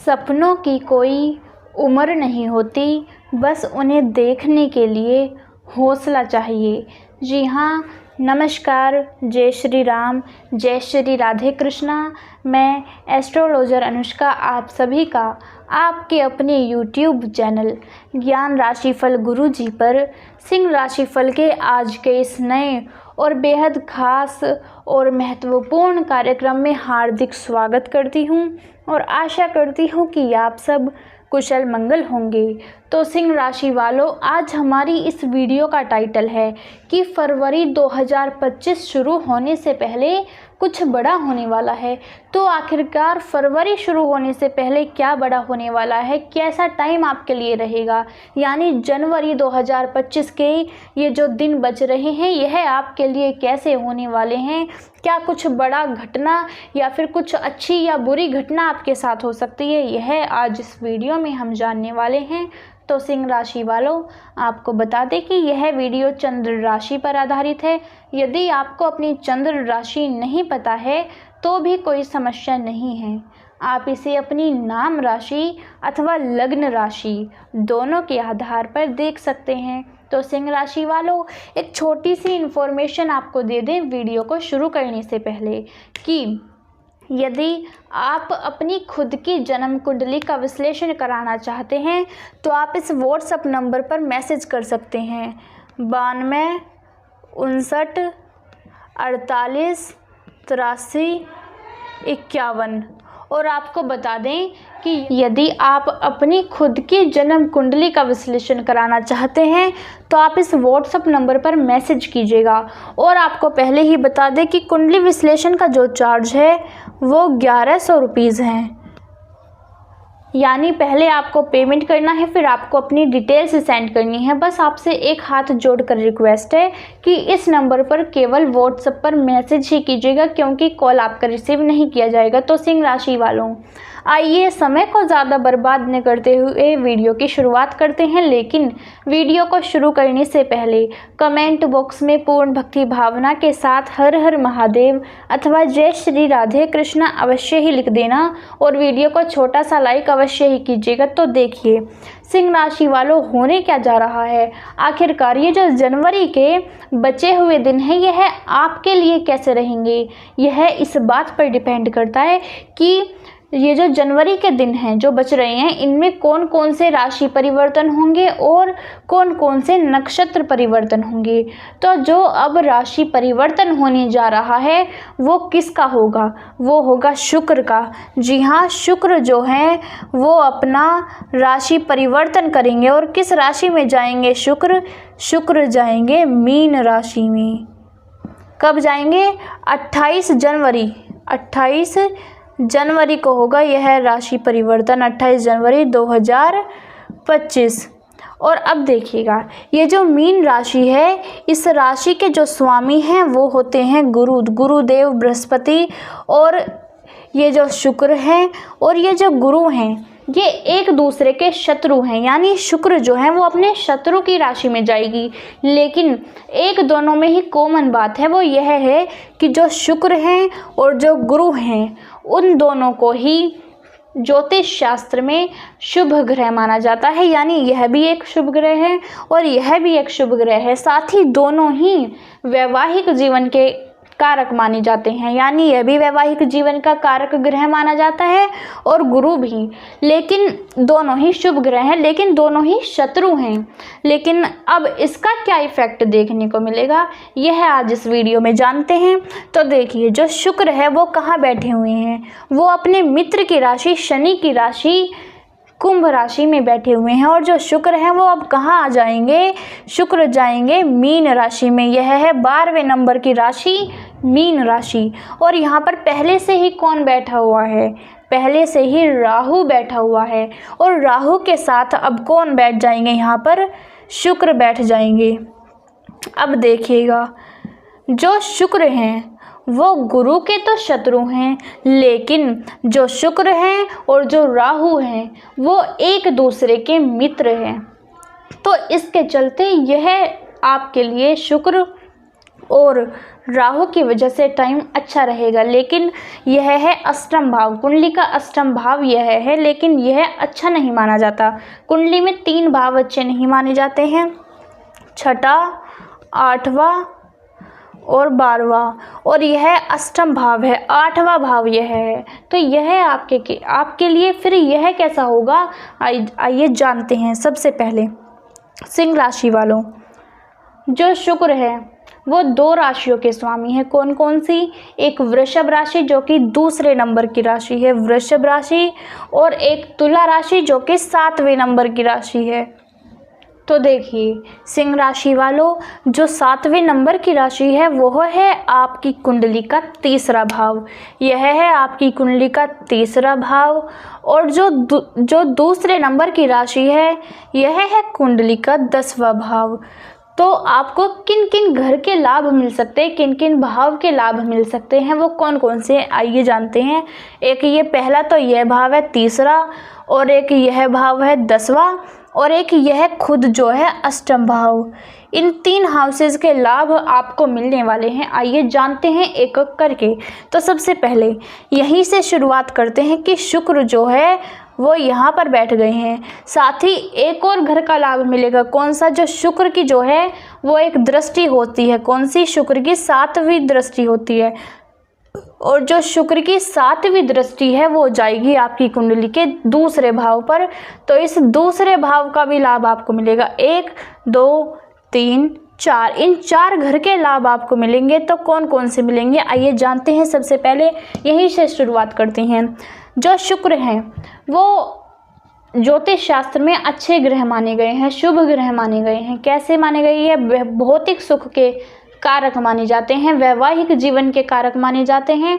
सपनों की कोई उम्र नहीं होती, बस उन्हें देखने के लिए हौसला चाहिए। जी हाँ, नमस्कार, जय श्री राम, जय श्री राधे कृष्णा। मैं एस्ट्रोलॉजर अनुष्का आप सभी का आपके अपने यूट्यूब चैनल ज्ञान राशिफल गुरुजी पर सिंह राशिफल के आज के इस नए और बेहद खास और महत्वपूर्ण कार्यक्रम में हार्दिक स्वागत करती हूँ और आशा करती हूँ कि आप सब कुशल मंगल होंगे। तो सिंह राशि वालों, आज हमारी इस वीडियो का टाइटल है कि फरवरी 2025 शुरू होने से पहले कुछ बड़ा होने वाला है। तो आखिरकार फरवरी शुरू होने से पहले क्या बड़ा होने वाला है, कैसा टाइम आपके लिए रहेगा, यानी जनवरी 2025 के ये जो दिन बच रहे हैं यह आपके लिए कैसे होने वाले हैं, क्या कुछ बड़ा घटना या फिर कुछ अच्छी या बुरी घटना आपके साथ हो सकती है, यह आज इस वीडियो में हम जानने वाले हैं। तो सिंह राशि वालों, आपको बता दें कि यह वीडियो चंद्र राशि पर आधारित है। यदि आपको अपनी चंद्र राशि नहीं पता है तो भी कोई समस्या नहीं है, आप इसे अपनी नाम राशि अथवा लग्न राशि दोनों के आधार पर देख सकते हैं। तो सिंह राशि वालों, एक छोटी सी इन्फॉर्मेशन आपको दे दें वीडियो को शुरू करने से पहले कि यदि आप अपनी खुद की जन्म कुंडली का विश्लेषण कराना चाहते हैं तो आप इस व्हाट्सएप नंबर पर मैसेज कर सकते हैं 92 59 48 83 51। और आपको बता दें कि यदि आप अपनी खुद की जन्म कुंडली का विश्लेषण कराना चाहते हैं तो आप इस व्हाट्सएप नंबर पर मैसेज कीजिएगा। और आपको पहले ही बता दें कि कुंडली विश्लेषण का जो चार्ज है वो 1100 रुपीज़ हैं, यानी पहले आपको पेमेंट करना है, फिर आपको अपनी डिटेल्स सेंड करनी है। बस आपसे एक हाथ जोड़कर रिक्वेस्ट है कि इस नंबर पर केवल व्हाट्सएप पर मैसेज ही कीजिएगा, क्योंकि कॉल आपका रिसीव नहीं किया जाएगा। तो सिंह राशि वालों, आइए समय को ज़्यादा बर्बाद न करते हुए वीडियो की शुरुआत करते हैं। लेकिन वीडियो को शुरू करने से पहले कमेंट बॉक्स में पूर्ण भक्ति भावना के साथ हर हर महादेव अथवा जय श्री राधे कृष्णा अवश्य ही लिख देना और वीडियो को छोटा सा लाइक अवश्य ही कीजिएगा। तो देखिए सिंह राशि वालों, होने क्या जा रहा है, आखिरकार ये जो जनवरी के बचे हुए दिन हैं यह आपके लिए कैसे रहेंगे, यह इस बात पर डिपेंड करता है कि ये जो जनवरी के दिन हैं जो बच रहे हैं इनमें कौन कौन से राशि परिवर्तन होंगे और कौन कौन से नक्षत्र परिवर्तन होंगे। तो जो अब राशि परिवर्तन होने जा रहा है वो किसका होगा, वो होगा शुक्र का। जी हाँ, शुक्र जो है वो अपना राशि परिवर्तन करेंगे। और किस राशि में जाएंगे शुक्र जाएंगे मीन राशि में। कब जाएंगे? 28 जनवरी को होगा यह राशि परिवर्तन, 28 जनवरी 2025। और अब देखिएगा, ये जो मीन राशि है इस राशि के जो स्वामी हैं वो होते हैं गुरुदेव बृहस्पति। और ये जो शुक्र हैं और ये जो गुरु हैं ये एक दूसरे के शत्रु हैं, यानी शुक्र जो है वो अपने शत्रु की राशि में जाएगी। लेकिन एक दोनों में ही कॉमन बात है, वो यह है कि जो शुक्र हैं और जो गुरु हैं उन दोनों को ही ज्योतिष शास्त्र में शुभ ग्रह माना जाता है, यानी यह भी एक शुभ ग्रह है और यह भी एक शुभ ग्रह है। साथ ही दोनों ही वैवाहिक जीवन के कारक माने जाते हैं, यानी यह भी वैवाहिक जीवन का कारक ग्रह माना जाता है और गुरु भी। लेकिन दोनों ही शुभ ग्रह हैं, लेकिन दोनों ही शत्रु हैं। लेकिन अब इसका क्या इफेक्ट देखने को मिलेगा यह आज इस वीडियो में जानते हैं। तो देखिए, जो शुक्र है वो कहाँ बैठे हुए हैं, वो अपने मित्र की राशि शनि की राशि कुंभ राशि में बैठे हुए हैं। और जो शुक्र हैं वो अब कहाँ आ जाएंगे, शुक्र जाएंगे मीन राशि में। यह है 12वें नंबर की राशि मीन राशि। और यहाँ पर पहले से ही कौन बैठा हुआ है, पहले से ही राहु बैठा हुआ है। और राहु के साथ अब कौन बैठ जाएंगे, यहाँ पर शुक्र बैठ जाएंगे। अब देखिएगा, जो शुक्र हैं वो गुरु के तो शत्रु हैं, लेकिन जो शुक्र हैं और जो राहु हैं वो एक दूसरे के मित्र हैं। तो इसके चलते यह आपके लिए शुक्र और राहु की वजह से टाइम अच्छा रहेगा। लेकिन यह है अष्टम भाव, कुंडली का अष्टम भाव यह है, लेकिन यह अच्छा नहीं माना जाता। कुंडली में 3 भाव अच्छे नहीं माने जाते हैं, छठा, 8वां और 12वां, और यह अष्टम भाव है, 8वां भाव यह है। तो यह आपके लिए फिर यह कैसा होगा, आइए जानते हैं। सबसे पहले सिंह राशि वालों, जो शुक्र है वो 2 राशियों के स्वामी है। कौन कौन सी? एक वृषभ राशि जो कि दूसरे नंबर की राशि है, वृषभ राशि, और एक तुला राशि जो कि 7वें नंबर की राशि है। तो देखिए सिंह राशि वालों, जो 7वें नंबर की राशि है वह है आपकी कुंडली का 3रा भाव। यह है आपकी कुंडली का 3रा भाव। और जो दूसरे नंबर की राशि है यह है कुंडली का 10वां भाव। तो आपको किन किन घर के लाभ मिल सकते हैं, किन किन भाव के लाभ मिल सकते हैं, वो कौन कौन से, आइए जानते हैं। एक ये पहला तो यह भाव है 3रा, और एक यह भाव है 10वां, और एक यह खुद जो है अष्टम भाव। इन 3 हाउसेस के लाभ आपको मिलने वाले हैं। आइए जानते हैं एक एक करके। तो सबसे पहले यहीं से शुरुआत करते हैं कि शुक्र जो है वो यहाँ पर बैठ गए हैं। साथ ही एक और घर का लाभ मिलेगा। कौन सा? जो शुक्र की जो है वो एक दृष्टि होती है। कौन सी? शुक्र की 7वीं दृष्टि होती है, और जो शुक्र की 7वीं दृष्टि है वो जाएगी आपकी कुंडली के दूसरे भाव पर। तो इस दूसरे भाव का भी लाभ आपको मिलेगा। 1, 2, 3, 4, इन 4 घर के लाभ आपको मिलेंगे। तो कौन कौन से मिलेंगे, आइए जानते हैं। सबसे पहले यहीं से शुरुआत करते हैं। जो शुक्र हैं वो ज्योतिष शास्त्र में अच्छे ग्रह माने गए हैं, शुभ ग्रह माने गए हैं। कैसे माने गए हैं? भौतिक सुख के कारक माने जाते हैं, वैवाहिक जीवन के कारक माने जाते हैं।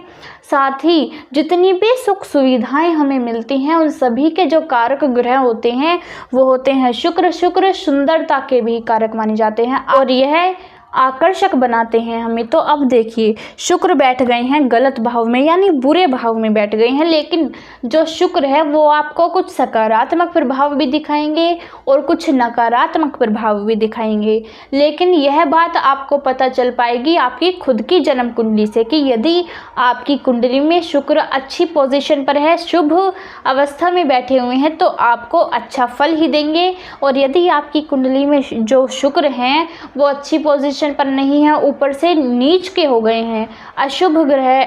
साथ ही जितनी भी सुख सुविधाएं हमें मिलती हैं उन सभी के जो कारक ग्रह होते हैं वो होते हैं शुक्र। शुक्र सुंदरता के भी कारक माने जाते हैं और यह आकर्षक बनाते हैं हमें। तो अब देखिए शुक्र बैठ गए हैं गलत भाव में, यानी बुरे भाव में बैठ गए हैं। लेकिन जो शुक्र है वो आपको कुछ सकारात्मक प्रभाव भी दिखाएंगे और कुछ नकारात्मक प्रभाव भी दिखाएंगे। लेकिन यह बात आपको पता चल पाएगी आपकी खुद की जन्म कुंडली से कि यदि आपकी कुंडली में शुक्र अच्छी पोजीशन पर है, शुभ अवस्था में बैठे हुए हैं, तो आपको अच्छा फल ही देंगे। और यदि आपकी कुंडली में जो शुक्र हैं वो अच्छी पोजीशन पर नहीं है, ऊपर से नीच के हो गए हैं, अशुभ ग्रह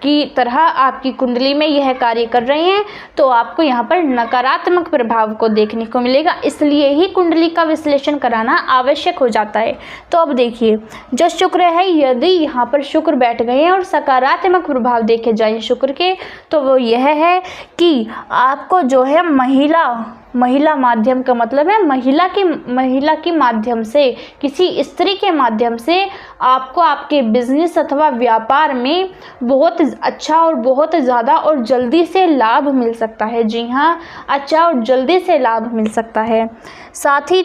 की तरह आपकी कुंडली में यह कार्य कर रहे हैं, तो आपको यहाँ पर नकारात्मक प्रभाव को देखने को मिलेगा। इसलिए ही कुंडली का विश्लेषण कराना आवश्यक हो जाता है। तो अब देखिए जो शुक्र है, यदि यहाँ पर शुक्र बैठ गए हैं और सकारात्मक प्रभाव देखे जाए शुक्र के, तो वो यह है कि आपको जो है महिला माध्यम का मतलब है महिला की माध्यम से, किसी स्त्री के माध्यम से आपको आपके बिजनेस अथवा व्यापार में बहुत अच्छा और बहुत ज़्यादा और जल्दी से लाभ मिल सकता है। जी हाँ, अच्छा और जल्दी से लाभ मिल सकता है। साथ ही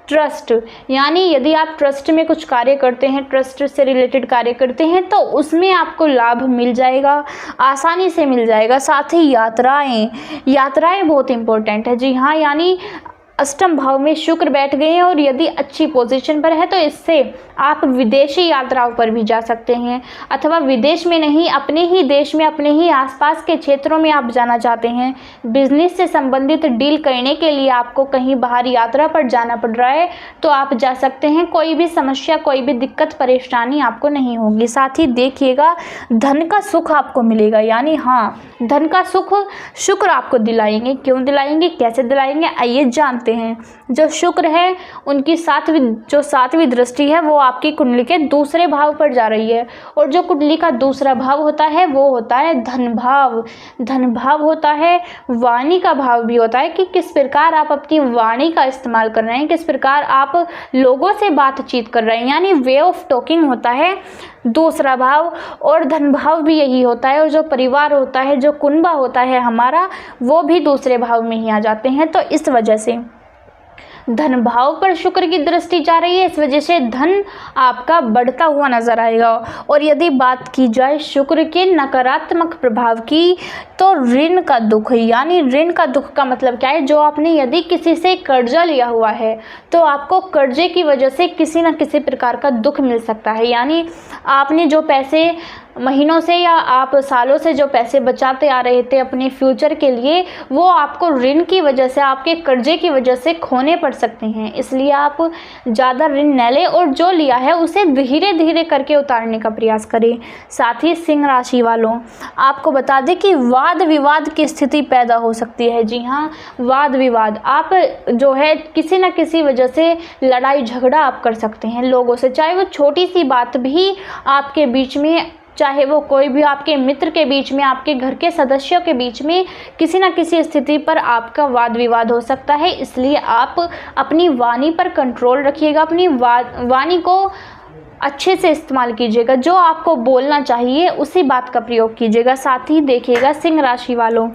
ट्रस्ट, यानी यदि आप ट्रस्ट में कुछ कार्य करते हैं, ट्रस्ट से रिलेटेड कार्य करते हैं, तो उसमें आपको लाभ मिल जाएगा, आसानी से मिल जाएगा। साथ ही यात्राएं बहुत इंपॉर्टेंट है। जी हाँ, यानी अष्टम भाव में शुक्र बैठ गए हैं और यदि अच्छी पोजीशन पर है तो इससे आप विदेशी यात्राओं पर भी जा सकते हैं, अथवा विदेश में नहीं, अपने ही देश में, अपने ही आसपास के क्षेत्रों में आप जाना चाहते हैं, बिजनेस से संबंधित डील करने के लिए आपको कहीं बाहर यात्रा पर जाना पड़ रहा है, तो आप जा सकते हैं। कोई भी समस्या, कोई भी दिक्कत परेशानी आपको नहीं होगी। साथ ही देखिएगा धन का सुख आपको मिलेगा, यानी हाँ, धन का सुख शुक्र आपको दिलाएंगे। क्यों दिलाएंगे, कैसे दिलाएंगे, आइए जानते हैं। जो शुक्र है उनकी 7वीं दृष्टि है वो आपकी कुंडली के दूसरे भाव पर जा रही है, और जो कुंडली का दूसरा भाव होता है वो होता है धन भाव। धन भाव होता है, वाणी का भाव भी होता है कि किस प्रकार आप अपनी वाणी का इस्तेमाल कर रहे हैं, किस प्रकार आप लोगों से बातचीत कर रहे हैं, यानी वे ऑफ टॉकिंग होता है दूसरा भाव। और धन भाव भी यही होता है, और जो परिवार होता है, जो कुनबा होता है हमारा, वो भी दूसरे भाव में ही आ जाते हैं। तो इस वजह से धन भाव पर शुक्र की दृष्टि जा रही है, इस वजह से धन आपका बढ़ता हुआ नजर आएगा। और यदि बात की जाए शुक्र के नकारात्मक प्रभाव की, तो ऋण का दुख, यानी ऋण का दुख का मतलब क्या है, जो आपने यदि किसी से कर्जा लिया हुआ है तो आपको कर्जे की वजह से किसी न किसी प्रकार का दुख मिल सकता है। यानी आपने जो पैसे महीनों से या आप सालों से जो पैसे बचाते आ रहे थे अपने फ्यूचर के लिए, वो आपको ऋण की वजह से, आपके कर्जे की वजह से खोने पड़ सकते हैं। इसलिए आप ज़्यादा ऋण न लें और जो लिया है उसे धीरे धीरे करके उतारने का प्रयास करें। साथ ही सिंह राशि वालों, आपको बता दें कि वाद विवाद की स्थिति पैदा हो सकती है। जी हाँ, वाद विवाद, आप जो है किसी न किसी वजह से लड़ाई झगड़ा आप कर सकते हैं लोगों से, चाहे वो छोटी सी बात भी आपके बीच में, चाहे वो कोई भी आपके मित्र के बीच में, आपके घर के सदस्यों के बीच में, किसी न किसी स्थिति पर आपका वाद विवाद हो सकता है। इसलिए आप अपनी वाणी पर कंट्रोल रखिएगा, अपनी वाणी को अच्छे से इस्तेमाल कीजिएगा, जो आपको बोलना चाहिए उसी बात का प्रयोग कीजिएगा। साथ ही देखिएगा सिंह राशि वालों,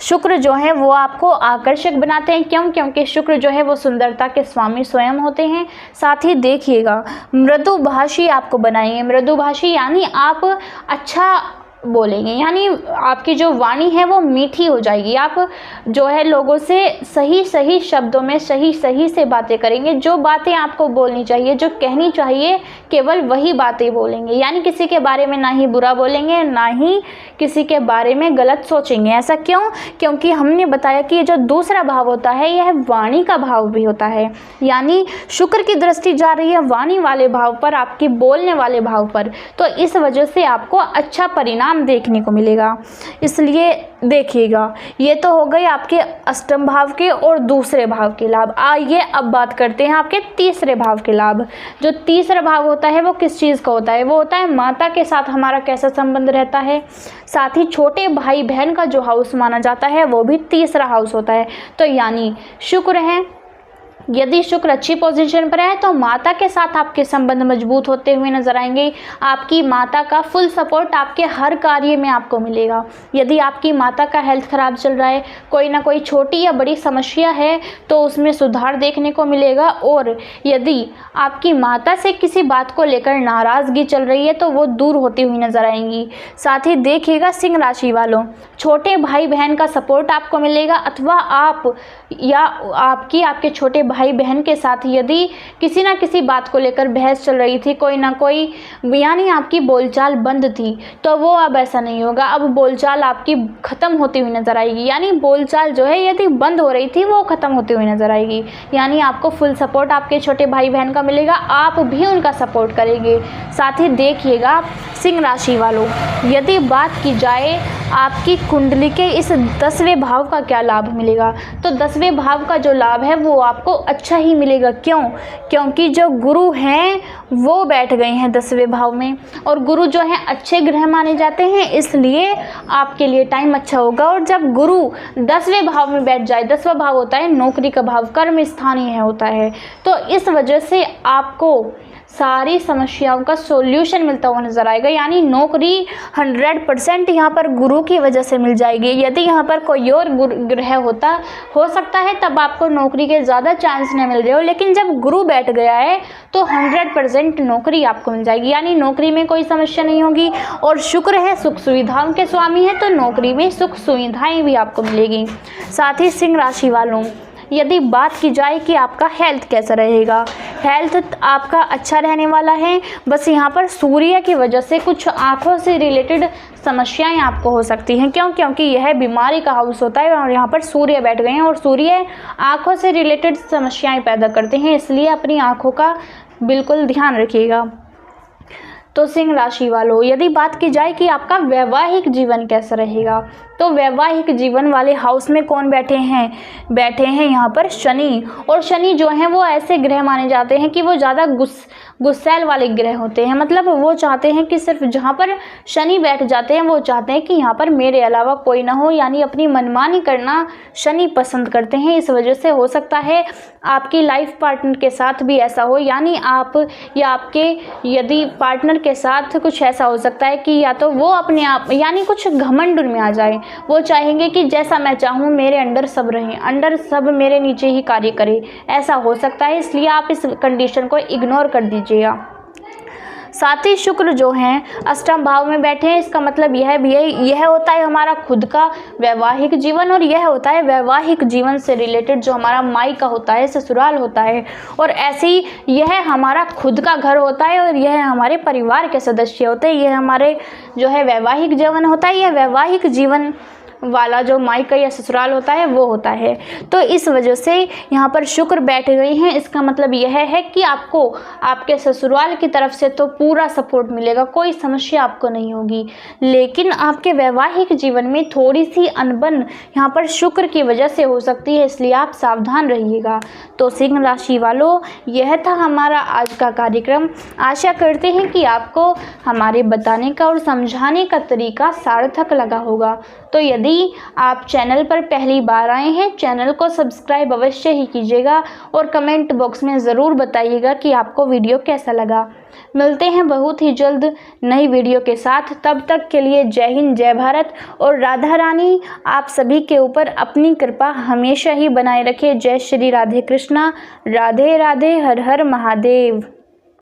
शुक्र जो है वो आपको आकर्षक बनाते हैं। क्यों? क्योंकि शुक्र जो है वो सुंदरता के स्वामी स्वयं होते हैं। साथ ही देखिएगा मृदुभाषी आपको बनाएंगे। मृदुभाषी यानी आप अच्छा बोलेंगे, यानी आपकी जो वाणी है वो मीठी हो जाएगी। आप जो है लोगों से सही सही शब्दों में सही सही से बातें करेंगे। जो बातें आपको बोलनी चाहिए, जो कहनी चाहिए, केवल वही बातें बोलेंगे। यानी किसी के बारे में ना ही बुरा बोलेंगे, ना ही किसी के बारे में गलत सोचेंगे। ऐसा क्यों? क्योंकि हमने बताया कि ये जो दूसरा भाव होता है यह वाणी का भाव भी होता है। यानी शुक्र की दृष्टि जा रही है वाणी वाले भाव पर, आपके बोलने वाले भाव पर, तो इस वजह से आपको अच्छा परिणाम देखने को मिलेगा। इसलिए देखिएगा, ये तो हो गए आपके अष्टम भाव के और दूसरे भाव के लाभ। आइए अब बात करते हैं आपके तीसरे भाव के लाभ। जो तीसरा भाव होता है वो किस चीज़ का होता है? वो होता है माता के साथ हमारा कैसा संबंध रहता है। साथ ही छोटे भाई बहन का जो हाउस माना जाता है वो भी तीसरा हाउस होता है। तो यानी शुक्र है, यदि शुक्र अच्छी पोजीशन पर है तो माता के साथ आपके संबंध मजबूत होते हुए नजर आएंगे। आपकी माता का फुल सपोर्ट आपके हर कार्य में आपको मिलेगा। यदि आपकी माता का हेल्थ खराब चल रहा है, कोई ना कोई छोटी या बड़ी समस्या है, तो उसमें सुधार देखने को मिलेगा। और यदि आपकी माता से किसी बात को लेकर नाराज़गी चल रही है तो वो दूर होती हुई नजर आएंगी। साथ ही देखिएगा सिंह राशि वालों, छोटे भाई बहन का सपोर्ट आपको मिलेगा, अथवा आप या आपके छोटे भाई बहन के साथ यदि किसी ना किसी बात को लेकर बहस चल रही थी, कोई ना कोई, यानी आपकी बोलचाल बंद थी, तो वो अब ऐसा नहीं होगा। अब बोलचाल आपकी ख़त्म होती हुई नज़र आएगी। यानी बोलचाल जो है यदि बंद हो रही थी वो ख़त्म होती हुई नज़र आएगी। यानी आपको फुल सपोर्ट आपके छोटे भाई बहन का मिलेगा, आप भी उनका सपोर्ट करेंगे। साथ ही देखिएगा सिंह राशि वालों, यदि बात की जाए आपकी कुंडली के इस 10वें भाव का क्या लाभ मिलेगा, तो 10वें भाव का जो लाभ है वो आपको अच्छा ही मिलेगा। क्यों? क्योंकि जो गुरु हैं वो बैठ गए हैं 10वें भाव में, और गुरु जो है अच्छे ग्रह माने जाते हैं, इसलिए आपके लिए टाइम अच्छा होगा। और जब गुरु 10वें भाव में बैठ जाए, 10वां भाव होता है नौकरी का भाव, कर्म स्थान ही होता है, तो इस वजह से आपको सारी समस्याओं का सॉल्यूशन मिलता हुआ नजर आएगा। यानी नौकरी 100% यहाँ पर गुरु की वजह से मिल जाएगी। यदि यहाँ पर कोई और ग्रह हो सकता है तब आपको नौकरी के ज़्यादा चांस नहीं मिल रहे हो, लेकिन जब गुरु बैठ गया है तो 100% नौकरी आपको मिल जाएगी। यानी नौकरी में कोई समस्या नहीं होगी। और शुक्र है सुख सुविधाओं के स्वामी है, तो नौकरी में सुख सुविधाएँ भी आपको मिलेगी। साथ ही सिंह राशि वालों, यदि बात की जाए कि आपका हेल्थ कैसा रहेगा, हेल्थ आपका अच्छा रहने वाला है। बस यहाँ पर सूर्य की वजह से कुछ आँखों से रिलेटेड समस्याएं आपको हो सकती हैं। क्यों? क्योंकि यह बीमारी का हाउस होता है और यहाँ पर सूर्य बैठ गए हैं, और सूर्य आँखों से रिलेटेड समस्याएं पैदा करते हैं, इसलिए अपनी आँखों का बिल्कुल ध्यान रखिएगा। तो सिंह राशि वालों, यदि बात की जाए कि आपका वैवाहिक जीवन कैसा रहेगा, तो वैवाहिक जीवन वाले हाउस में कौन बैठे हैं यहाँ पर शनि। और शनि जो हैं वो ऐसे ग्रह माने जाते हैं कि वो ज़्यादा गुस्सैल वाले ग्रह होते हैं। मतलब वो चाहते हैं कि सिर्फ जहाँ पर शनि बैठ जाते हैं वो चाहते हैं कि यहाँ पर मेरे अलावा कोई ना हो, यानी अपनी मनमानी करना शनि पसंद करते हैं। इस वजह से हो सकता है आपकी लाइफ पार्टनर के साथ भी ऐसा हो, यानी आप या आपके यदि पार्टनर के साथ कुछ ऐसा हो सकता है कि या तो वो अपने आप यानी कुछ घमंड में आ जाए, वो चाहेंगे कि जैसा मैं चाहूँ मेरे अंडर सब रहें, अंडर सब मेरे नीचे ही कार्य करें। ऐसा हो सकता है, इसलिए आप इस कंडीशन को इग्नोर कर दीजिएगा। साथ ही शुक्र जो हैं अष्टम भाव में बैठे हैं, इसका मतलब यह होता है हमारा खुद का वैवाहिक जीवन, और यह होता है वैवाहिक जीवन से रिलेटेड जो हमारा मायका होता है, ससुराल होता है, और ऐसे ही यह हमारा खुद का घर होता है, और यह हमारे परिवार के सदस्य होते हैं। यह हमारे जो है वैवाहिक जीवन होता है, यह वैवाहिक जीवन वाला जो मायका या ससुराल होता है वो होता है। तो इस वजह से यहाँ पर शुक्र बैठ गई हैं। इसका मतलब यह है कि आपको आपके ससुराल की तरफ से तो पूरा सपोर्ट मिलेगा, कोई समस्या आपको नहीं होगी, लेकिन आपके वैवाहिक जीवन में थोड़ी सी अनबन यहाँ पर शुक्र की वजह से हो सकती है, इसलिए आप सावधान रहिएगा। तो सिंह राशि वालों, यह था हमारा आज का कार्यक्रम। आशा करते हैं कि आपको हमारे बताने का और समझाने का तरीका सार्थक लगा होगा। तो यदि आप चैनल पर पहली बार आए हैं, चैनल को सब्सक्राइब अवश्य ही कीजिएगा और कमेंट बॉक्स में ज़रूर बताइएगा कि आपको वीडियो कैसा लगा। मिलते हैं बहुत ही जल्द नई वीडियो के साथ। तब तक के लिए जय हिंद, जय भारत, और राधा रानी आप सभी के ऊपर अपनी कृपा हमेशा ही बनाए रखे। जय श्री राधे कृष्णा, राधे राधे, हर हर महादेव।